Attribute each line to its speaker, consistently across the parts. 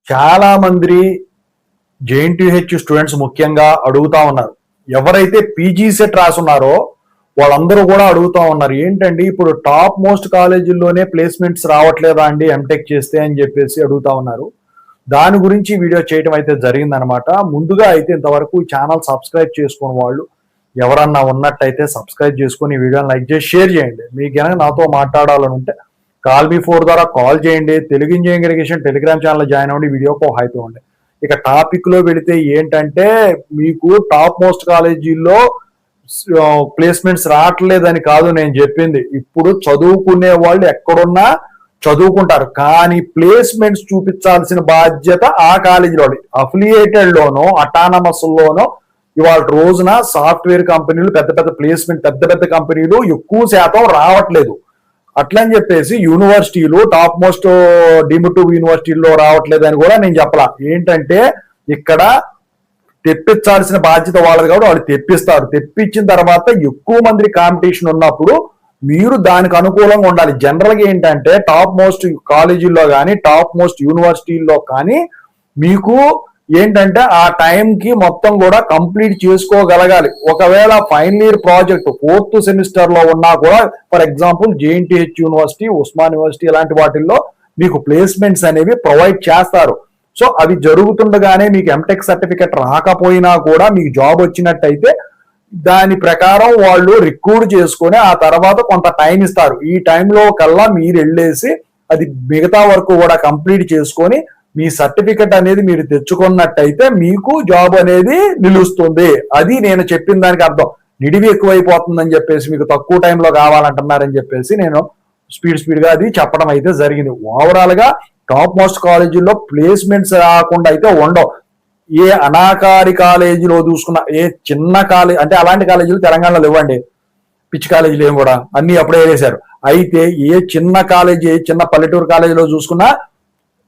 Speaker 1: చాలా మంది JNTH students ముఖ్యంగా అడుగుతా ఉన్నారు. ఎవరైతే పీజీ సెట్ రాసున్నారో వాళ్ళందరూ కూడా అడుగుతా ఉన్నారు, ఏంటండి ఇప్పుడు టాప్ మోస్ట్ కాలేజీల్లోనే ప్లేస్మెంట్స్ రావట్లేదా అండి ఎంటెక్ చేస్తే అని చెప్పేసి అడుగుతా ఉన్నారు. దాని గురించి వీడియో చేయడం అయితే జరిగిందనమాట. ముందుగా అయితే ఇంతవరకు ఈ ఛానల్ సబ్స్క్రైబ్ చేసుకుని వాళ్ళు ఎవరన్నా ఉన్నట్టయితే సబ్స్క్రైబ్ చేసుకుని ఈ వీడియోని లైక్ చేసి షేర్ చేయండి. మీకు కనుక నాతో మాట్లాడాలని ఉంటే కాల్ బి4 ద్వారా కాల్ చేయండి. Telugu engineering irrigation Telegram channel join అవ్వండి. వీడియోకి హైప్ ఇవ్వండి. ఇక టాపిక్ లో వెళితే ఏంటంటే, మీకు టాప్ మోస్ట్ కాలేజీల్లో ప్లేస్మెంట్స్ రావట్లేదని కాదు నేను చెప్పింది. ఇప్పుడు చదువుకునే వాళ్ళు ఎక్కడున్నా చదువుకుంటారు, కానీ ప్లేస్మెంట్స్ చూపించాల్సిన బాధ్యత ఆ కాలేజీలో అఫిలియేటెడ్ లోనో అటానమస్ లోనో ఇవాళ రోజున సాఫ్ట్వేర్ కంపెనీలు పెద్ద పెద్ద కంపెనీలు ఎక్కువ శాతం రావట్లేదు. అట్లని చెప్పేసి యూనివర్సిటీలు టాప్ మోస్ట్ డీమ్డ్ యూనివర్సిటీల్లో రావట్లేదని కూడా నేను చెప్పలా. ఏంటంటే ఇక్కడ తెప్పించాల్సిన బాధ్యత వాళ్ళది కాబట్టి వాళ్ళు తెప్పిస్తారు. తెప్పించిన తర్వాత ఎక్కువ మంది కాంపిటీషన్ ఉన్నప్పుడు మీరు దానికి అనుకూలంగా ఉండాలి. జనరల్గా ఏంటంటే టాప్ మోస్ట్ కాలేజీల్లో కానీ టాప్ మోస్ట్ యూనివర్సిటీల్లో కానీ మీకు ఏంటంటే ఆ టైంకి మొత్తం కూడా కంప్లీట్ చేసుకోగలగాలి. ఒకవేళ final year project 4th semester లో ఉన్నా కూడా, for example JNTH university, Osman university ఇలాంటి వాటిల్లో మీకు ప్లేస్మెంట్స్ అనేవి ప్రొవైడ్ చేస్తారు. సో అవి జరుగుతుండగానే మీకు ఎంటెక్ సర్టిఫికెట్ రాకపోయినా కూడా మీకు జాబ్ వచ్చినట్టయితే దాని ప్రకారం వాళ్ళు రిక్రూట్ చేసుకొని ఆ తర్వాత కొంత టైం ఇస్తారు. ఈ టైంలో కల్లా మీరు వెళ్ళేసి అది మిగతా వరకు కూడా కంప్లీట్ చేసుకొని మీ సర్టిఫికెట్ అనేది మీరు తెచ్చుకున్నట్టయితే మీకు జాబ్ అనేది నిలుస్తుంది. అది నేను చెప్పిన దానికి అర్థం. నిడివి ఎక్కువైపోతుందని చెప్పేసి మీకు తక్కువ టైంలో కావాలంటున్నారని చెప్పేసి నేను స్పీడ్ గా అది చెప్పడం అయితే జరిగింది. ఓవరాల్ గా టాప్ మోస్ట్ కాలేజీల్లో ప్లేస్మెంట్స్ రాకుండా అయితే ఉండవు. ఏ అనాకారి కాలేజీలో చూసుకున్న, ఏ చిన్న కాలేజీ అంటే అలాంటి కాలేజీలు తెలంగాణలో ఇవ్వండి, పిచ్చి కాలేజీలు ఏం కూడా అన్ని అప్పుడే వేశారు. అయితే ఏ చిన్న కాలేజీ, చిన్న పల్లెటూరు కాలేజీలో చూసుకున్నా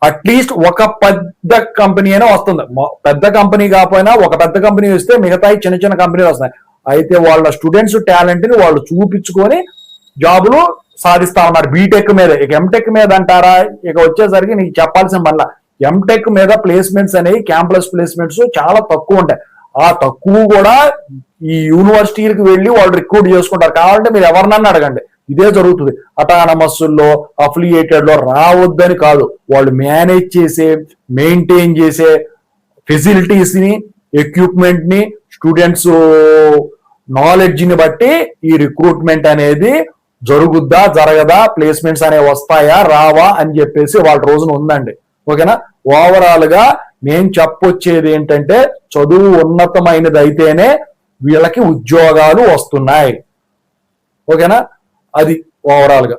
Speaker 1: అట్లీస్ట్ ఒక పెద్ద కంపెనీ అయినా వస్తుంది. పెద్ద కంపెనీ కాకపోయినా ఒక పెద్ద కంపెనీ వస్తే మిగతా చిన్న చిన్న కంపెనీలు వస్తాయి. అయితే వాళ్ళ స్టూడెంట్స్ టాలెంట్ ని వాళ్ళు చూపించుకొని జాబులు సాధిస్తా ఉన్నారు. బీటెక్ మీద. ఇక ఎంటెక్ మీద అంటారా, ఇక వచ్చేసరికి నీకు చెప్పాల్సిన మళ్ళా ఎంటెక్ మీద ప్లేస్మెంట్స్ అనేవి క్యాంపస్ ప్లేస్మెంట్స్ చాలా తక్కువ ఉంటాయి. ఆ తక్కువ కూడా ఈ యూనివర్సిటీలకు వెళ్ళి వాళ్ళు రిక్రూట్ చేసుకుంటారు. కావాలంటే మీరు ఎవరినన్నా అడగండి, ఇదే జరుగుతుంది. అటానమస్లో అఫిలియేటెడ్ లో రావద్దని కాదు, వాళ్ళు మేనేజ్ చేసే మెయింటైన్ చేసే ఫెసిలిటీస్ ని, ఎక్విప్మెంట్ ని, స్టూడెంట్స్ నాలెడ్జ్ ని బట్టి ఈ రిక్రూట్మెంట్ అనేది జరుగుద్దా జరగదా, ప్లేస్మెంట్స్ అనేవి వస్తాయా రావా అని చెప్పేసి వాళ్ళ రోజున ఉందండి. ఓకేనా. ఓవరాల్ గా నేను చెప్పొచ్చేది ఏంటంటే, చదువు ఉన్నతమైనది అయితేనే వీళ్ళకి ఉద్యోగాలు వస్తున్నాయి. ఓకేనా. అది ఓవరాల్ గా.